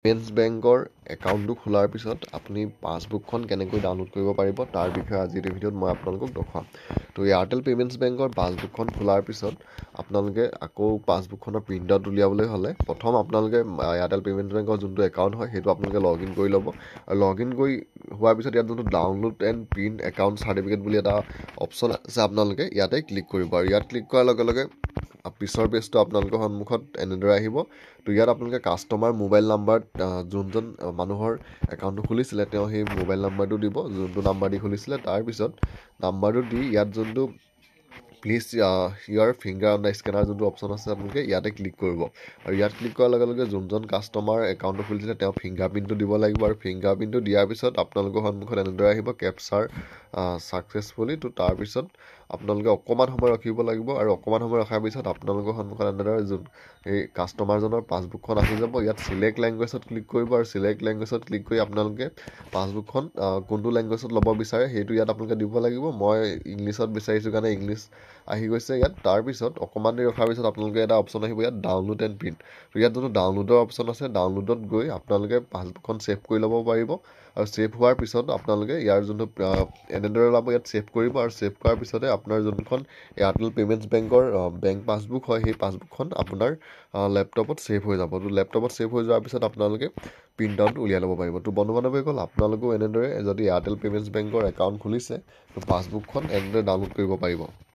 Payments বেংকৰ একাউণ্টটো খোলাৰ পিছত আপুনি পাছবুকখন কেনেকৈ ডাউনলোড কৰিব পাৰিব তাৰ বিষয়ে আজিৰ এই ভিডিঅ'ত মই আপোনালোকক দেখুৱাম। তো এয়াৰটেল পেমেণ্টছ বেংকৰ পাছবুকখন খোলাৰ পিছত আপোনালোকে আকৌ পাছবুকখনৰ প্ৰিণ্ট আউট উলিয়াবলৈ হ'লে প্ৰথম আপোনালোকে এয়াৰটেল পেমেণ্টছ বেংকৰ যোনটো একাউণ্ট হয় সেইটো আপোনালোকে লগ ইন কৰি ল'ব। আৰু লগ ইন কৰি হোৱাৰ পিছত ইয়াত যোনটো download and print account certificate বুলি এটা অপশ্যন আছে আপোনালোকে ইয়াতে ক্লিক কৰিব। আৰু ইয়াত ক্লিক কৰাৰ লগে লগে পিছৰ পেজটো আপোনালোকৰ সন্মুখত এনেদৰে আহিব। তো ইয়াত আপোনালোকে কাষ্টমাৰ মোবাইল নাম্বাৰত যোনজন মানুহৰ একাউণ্টটো খুলিছিলে তেওঁ সেই মোবাইল নাম্বাৰটো দিব, যোনটো নাম্বাৰ দি খুলিছিলে। তাৰপিছত নাম্বাৰটো দি ইয়াত যোনটো please year finger on the scanner যোনটো অপশ্যন আছে আপোনালোকে ইয়াতে ক্লিক কৰিব। আৰু ইয়াত ক্লিক কৰাৰ লগে লগে যোনজন কাষ্টমাৰ একাউণ্টটো খুলিছিলে তেওঁ ফিংগাৰ প্ৰিণ্টটো দিব লাগিব। আৰু ফিংগাৰ প্ৰিণ্টটো দিয়াৰ পিছত আপোনালোকৰ সন্মুখত এনেদৰে আহিব কেপচাৰ ছাকচেছফুলি। তো তাৰপিছত আপোনালোকে অকণমান সময় ৰখিব লাগিব। আৰু অকণমান সময় ৰখাৰ পিছত আপোনালোকৰ সন্মুখত এনেদৰে এই কাষ্টমাৰজনৰ পাছবুকখন আহি যাব। ইয়াত চিলেক্ট লেংগুৱেজত ক্লিক কৰিব। আৰু চিলেক্ট লেংগুৱেজত ক্লিক কৰি আপোনালোকে পাছবুকখন কোনটো লেংগুৱেজত ল'ব বিচাৰে সেইটো ইয়াত আপোনালোকে দিব লাগিব। মই ইংলিছত বিচাৰিছোঁ কাৰণে ইংলিছ আহি গৈছে ইয়াত। তাৰপিছত অকণমান দেৰি ৰখাৰ পিছত আপোনালোকে এটা অপশ্যন আহিব ইয়াত ডাউনলোড এণ্ড প্ৰিণ্ট। তো ইয়াত যোনটো ডাউনলোডৰ অপশ্যন আছে ডাউনলোডত গৈ আপোনালোকে পাছবুকখন ছেভ কৰি ল'ব পাৰিব। আৰু ছেভ হোৱাৰ পিছত আপোনালোকে ইয়াৰ যোনটো এনেদৰে ওলাব ইয়াত ছেভ কৰিব। আৰু ছেভ কৰাৰ পিছতে আপোনাৰ যোনখন এয়াৰটেল পেমেণ্টছ বেংকৰ বেংক পাছবুক হয় সেই পাছবুকখন আপোনাৰ লেপটপত ছেভ হৈ যাব। তো লেপটপত ছেভ হৈ যোৱাৰ পিছত আপোনালোকে প্ৰিণ্ট আউট উলিয়াই ল'ব পাৰিব। তো বন্ধু বান্ধৱীসকল আপোনালোকেও এনেদৰে যদি এয়াৰটেল পেমেণ্টছ বেংকৰ একাউণ্ট খুলিছে তো পাছবুকখন এনেদৰে ডাউনলোড কৰিব পাৰিব।